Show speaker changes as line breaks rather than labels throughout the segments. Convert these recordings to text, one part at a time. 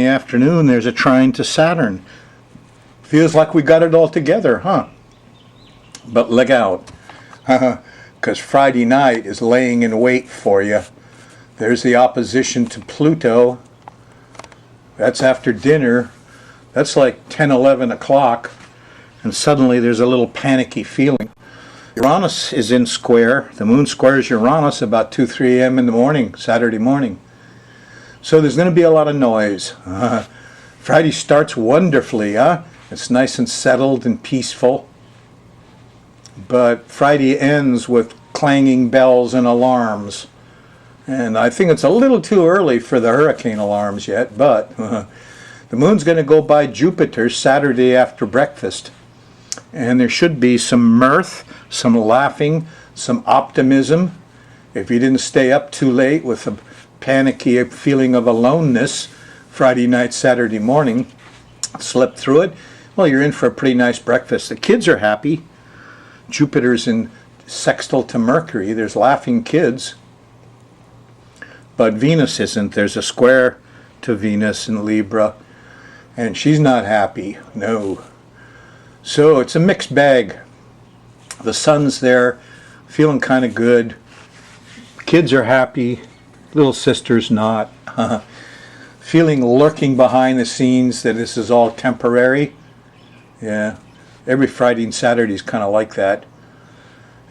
the afternoon, there's a trine to Saturn. Feels like we got it all together, huh? But look out, because Friday night is laying in wait for you. There's the opposition to Pluto. That's after dinner. That's like 10, 11 o'clock. And suddenly there's a little panicky feeling. Uranus is in square. The moon squares Uranus about 2, 3 a.m. in the morning, Saturday morning. So there's going to be a lot of noise. Friday starts wonderfully, huh? It's nice and settled and peaceful. But Friday ends with clanging bells and alarms. And I think it's a little too early for the hurricane alarms yet, but the moon's going to go by Jupiter Saturday after breakfast. And there should be some mirth, some laughing, some optimism. If you didn't stay up too late with a panicky feeling of aloneness Friday night, Saturday morning, slept through it, well, you're in for a pretty nice breakfast. The kids are happy. Jupiter's in sextile to Mercury. There's laughing kids. But Venus isn't. There's a square to Venus in Libra, and she's not happy. No. So it's a mixed bag. The sun's there, feeling kind of good. Kids are happy. Little sister's not. Feeling lurking behind the scenes that this is all temporary. Yeah. Every Friday and Saturday is kind of like that.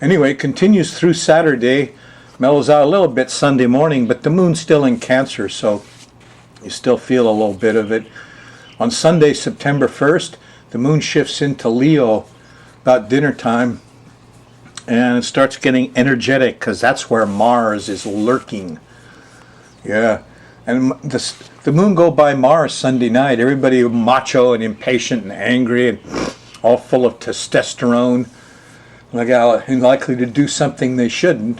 Anyway, it continues through Saturday. Mellows out a little bit Sunday morning, but the moon's still in Cancer, so you still feel a little bit of it. On Sunday, September 1st, the moon shifts into Leo about dinner time, and it starts getting energetic because that's where Mars is lurking. Yeah, and the moon go by Mars Sunday night. Everybody macho and impatient and angry and all full of testosterone, like likely to do something they shouldn't.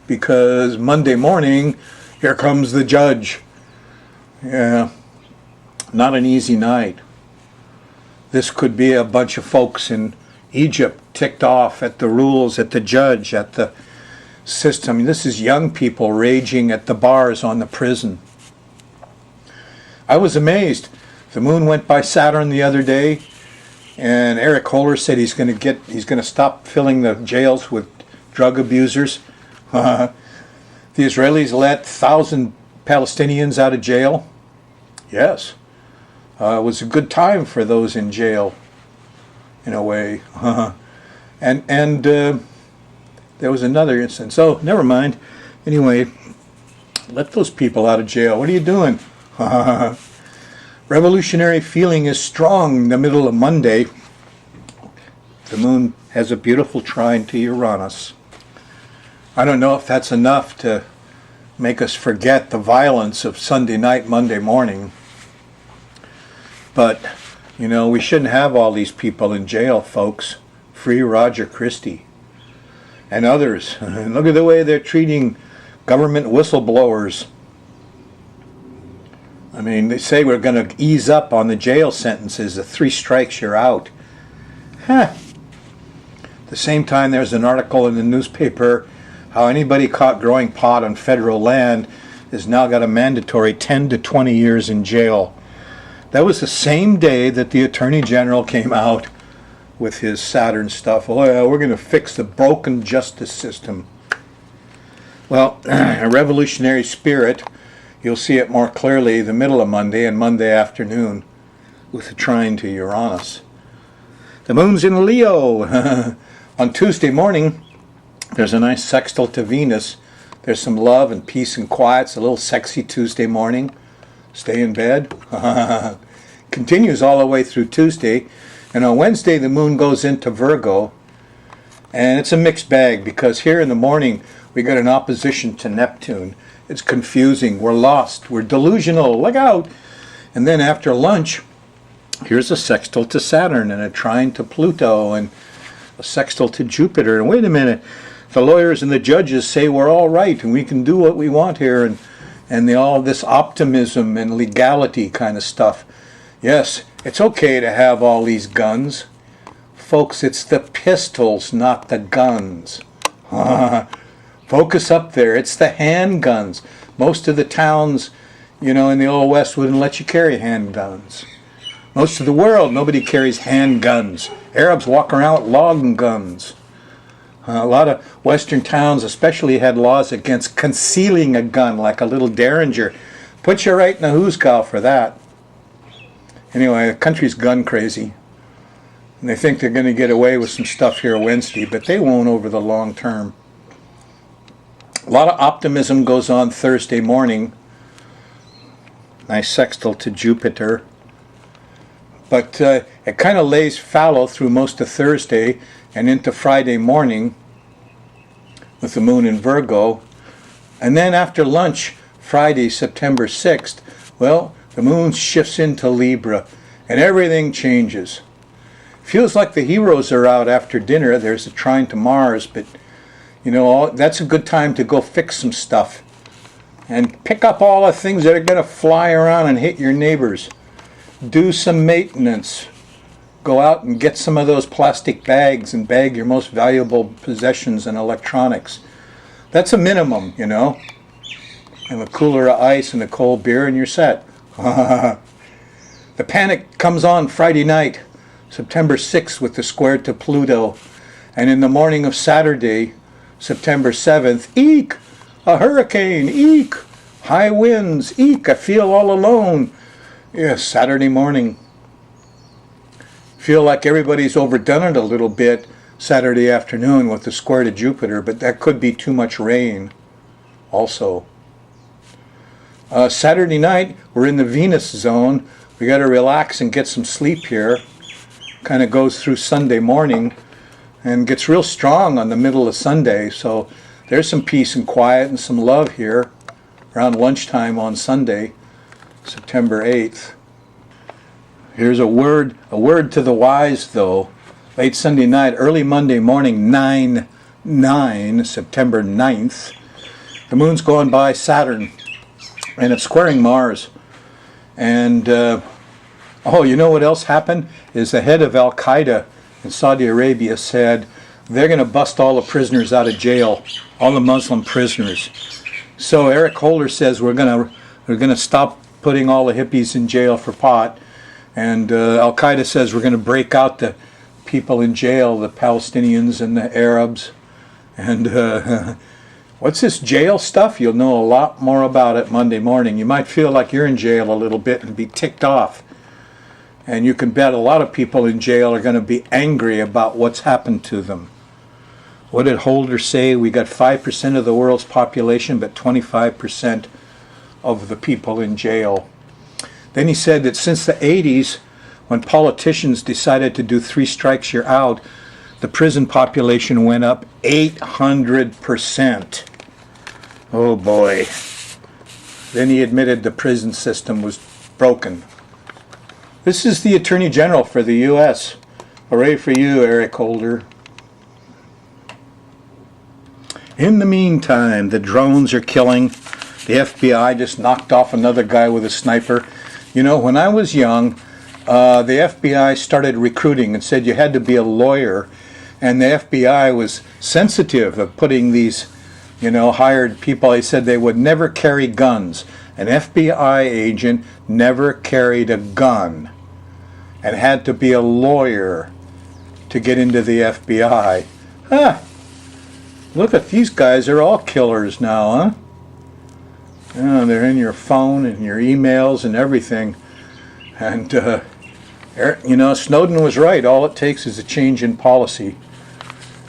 Because Monday morning, here comes the judge. Yeah, not an easy night. This could be a bunch of folks in Egypt ticked off at the rules, at the judge, at the system. This is young people raging at the bars on the prison. I was amazed. The moon went by Saturn the other day, and Eric Holder said he's going to stop filling the jails with drug abusers. The Israelis let 1,000 Palestinians out of jail. Yes. It was a good time for those in jail, in a way. And there was another instance. Oh, never mind. Anyway, let those people out of jail. What are you doing? Revolutionary feeling is strong in the middle of Monday. The moon has a beautiful trine to Uranus. I don't know if that's enough to make us forget the violence of Sunday night, Monday morning. But, we shouldn't have all these people in jail, folks. Free Roger Christie and others. Look at the way they're treating government whistleblowers. I mean, they say we're going to ease up on the jail sentences. The 3 strikes, you're out. At the same time, there's an article in the newspaper how anybody caught growing pot on federal land has now got a mandatory 10 to 20 years in jail. That was the same day that the Attorney General came out with his Saturn stuff. Oh yeah, we're going to fix the broken justice system. Well, a revolutionary spirit, you'll see it more clearly the middle of Monday and Monday afternoon with the trine to Uranus. The moon's in Leo. On Tuesday morning, there's a nice sextile to Venus. There's some love and peace and quiet. It's a little sexy Tuesday morning. Stay in bed. Continues all the way through Tuesday. And on Wednesday, the moon goes into Virgo. And it's a mixed bag because here in the morning, we got an opposition to Neptune. It's confusing. We're lost. We're delusional. Look out. And then after lunch, here's a sextile to Saturn and a trine to Pluto and a sextile to Jupiter. And wait a minute. The lawyers and the judges say we're all right and we can do what we want here, and all this optimism and legality kind of stuff. Yes, it's okay to have all these guns. Folks, it's the pistols, not the guns. Focus up there. It's the handguns. Most of the towns in the old West wouldn't let you carry handguns. Most of the world, nobody carries handguns. Arabs walk around with long guns. A lot of Western towns especially had laws against concealing a gun, like a little derringer. Put you right in the hoosegow for that. Anyway, the country's gun crazy. And they think they're going to get away with some stuff here Wednesday, but they won't over the long term. A lot of optimism goes on Thursday morning. Nice sextile to Jupiter. But it kind of lays fallow through most of Thursday and into Friday morning with the moon in Virgo. And then after lunch, Friday, September 6th, well, the moon shifts into Libra and everything changes. Feels like the heroes are out after dinner. There's a trine to Mars, but that's a good time to go fix some stuff and pick up all the things that are going to fly around and hit your neighbors. Do some maintenance. Go out and get some of those plastic bags and bag your most valuable possessions and electronics. That's a minimum, And a cooler of ice and a cold beer and you're set. The panic comes on Friday night, September 6th, with the square to Pluto. And in the morning of Saturday, September 7th, eek! A hurricane, eek! High winds, eek! I feel all alone. Yes, Saturday morning. Feel like everybody's overdone it a little bit Saturday afternoon with the square to Jupiter, but that could be too much rain also. Saturday night, we're in the Venus zone. We got to relax and get some sleep here. Kind of goes through Sunday morning and gets real strong on the middle of Sunday. So there's some peace and quiet and some love here around lunchtime on Sunday, September 8th. Here's a word to the wise, though. Late Sunday night, early Monday morning, 9/9, September 9th. The moon's going by Saturn, and it's squaring Mars. And, you know what else happened? Is the head of Al-Qaeda in Saudi Arabia said they're going to bust all the prisoners out of jail, all the Muslim prisoners. So Eric Holder says we're going to stop putting all the hippies in jail for pot. And Al-Qaeda says we're going to break out the people in jail, the Palestinians and the Arabs. And what's this jail stuff? You'll know a lot more about it Monday morning. You might feel like you're in jail a little bit and be ticked off. And you can bet a lot of people in jail are going to be angry about what's happened to them. What did Holder say? We got 5% of the world's population, but 25% of the people in jail. Then he said that since the 80s, when politicians decided to do 3 strikes you're out, the prison population went up 800%. Oh boy. Then he admitted the prison system was broken. This is the Attorney General for the U.S. Hooray for you, Eric Holder. In the meantime, the drones are killing. The FBI just knocked off another guy with a sniper. When I was young, the FBI started recruiting and said you had to be a lawyer. And the FBI was sensitive of putting these, hired people. They said they would never carry guns. An FBI agent never carried a gun and had to be a lawyer to get into the FBI. Look at these guys. They're all killers now, huh? They're in your phone and your emails and everything. And, Snowden was right. All it takes is a change in policy.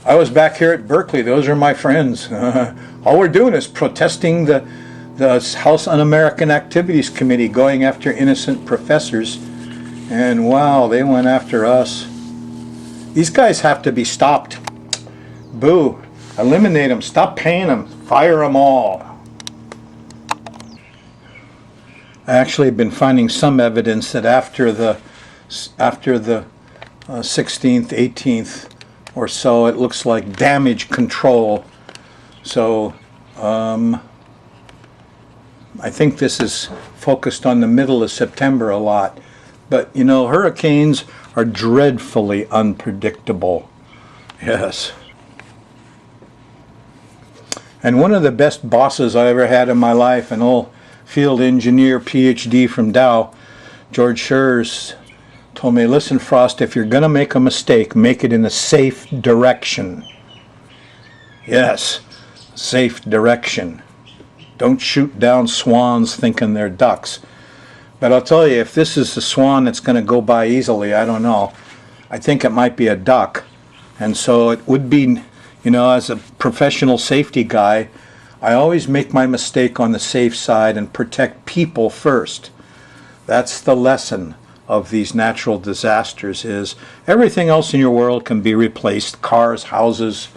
I was back here at Berkeley. Those are my friends. All we're doing is protesting the House Un-American Activities Committee going after innocent professors. And wow, they went after us. These guys have to be stopped. Boo. Eliminate them. Stop paying them. Fire them all. I actually have been finding some evidence that after the 16th, 18th or so, it looks like damage control. So I think this is focused on the middle of September a lot. But hurricanes are dreadfully unpredictable. Yes. And one of the best bosses I ever had in my life, an old field engineer, PhD from Dow, George Schurz, told me, listen, Frost, if you're going to make a mistake, make it in a safe direction. Yes, safe direction. Don't shoot down swans thinking they're ducks. But I'll tell you, if this is the swan that's going to go by easily, I don't know. I think it might be a duck. And so it would be, you know, as a professional safety guy, I always make my mistake on the safe side and protect people first. That's the lesson of these natural disasters, is everything else in your world can be replaced. Cars, houses,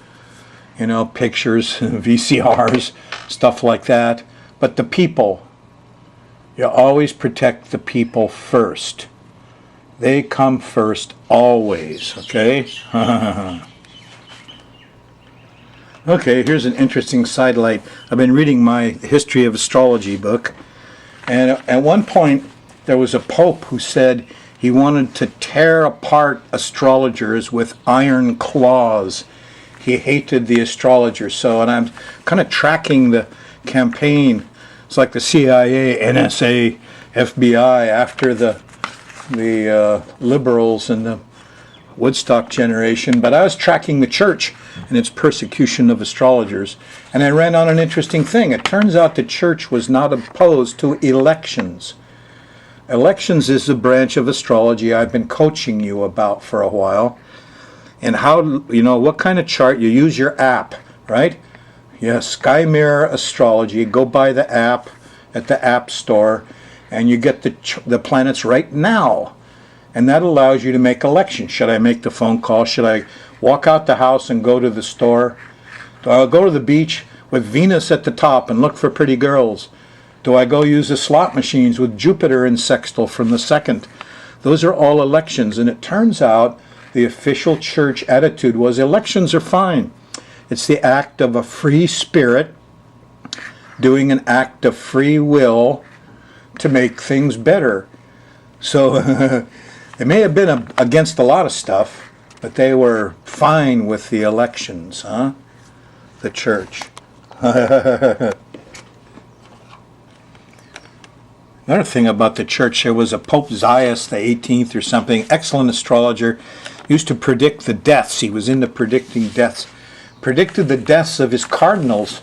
you know, pictures, VCRs, stuff like that. But the people, you always protect the people first. They come first always, okay? Okay, here's an interesting sidelight. I've been reading my History of Astrology book, and at one point there was a pope who said he wanted to tear apart astrologers with iron claws. He hated the astrologers. So, and I'm kind of tracking the campaign. It's like the CIA, NSA, FBI after the liberals and the Woodstock generation. But I was tracking the church and its persecution of astrologers, and I ran on an interesting thing. It turns out the church was not opposed to elections. Elections is the branch of astrology I've been coaching you about for a while. And how, you know, what kind of chart you use, your app, right? Yes, Sky Mirror Astrology. Go buy the app at the App Store, and you get the planets right now. And that allows you to make elections. Should I make the phone call? Should I walk out the house and go to the store? Do I go to the beach with Venus at the top and look for pretty girls? Do I go use the slot machines with Jupiter in sextile from the second? Those are all elections, and it turns out the official church attitude was elections are fine. It's the act of a free spirit doing an act of free will to make things better. So they may have been against a lot of stuff, but they were fine with the elections, huh? The church. Another thing about the church, there was a Pope Zias the 18th or something, excellent astrologer, used to predict the deaths. He was into predicting deaths. Predicted the deaths of his cardinals,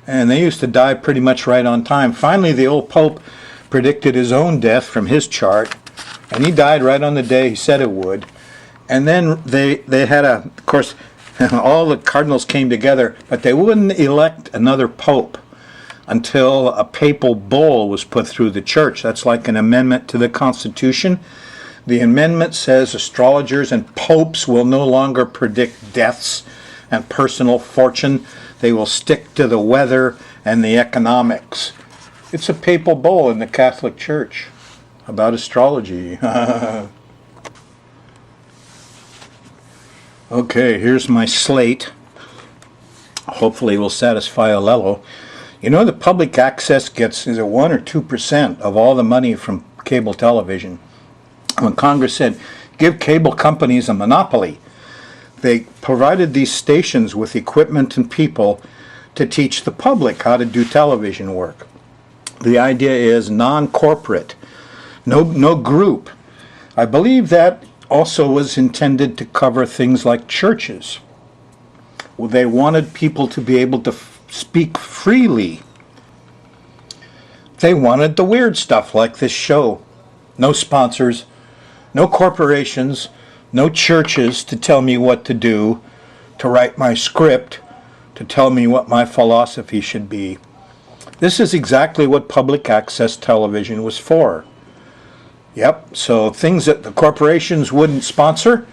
and they used to die pretty much right on time. Finally, the old Pope predicted his own death from his chart, and he died right on the day he said it would. And then they had of course, all the cardinals came together, but they wouldn't elect another pope until a papal bull was put through the church. That's like an amendment to the Constitution. The amendment says astrologers and popes will no longer predict deaths and personal fortune. They will stick to the weather and the economics. It's a papal bull in the Catholic Church about astrology. Okay, here's my slate. Hopefully it will satisfy Alelo. You know, the public access gets, is it 1 or 2% of all the money from cable television? When Congress said, give cable companies a monopoly, they provided these stations with equipment and people to teach the public how to do television work. The idea is non-corporate, no group. I believe that also was intended to cover things like churches. They wanted people to be able to speak freely. They wanted the weird stuff like this show. No sponsors, no corporations, no churches to tell me what to do, to write my script, to tell me what my philosophy should be. This is exactly what public access television was for. Yep, so things that the corporations wouldn't sponsor,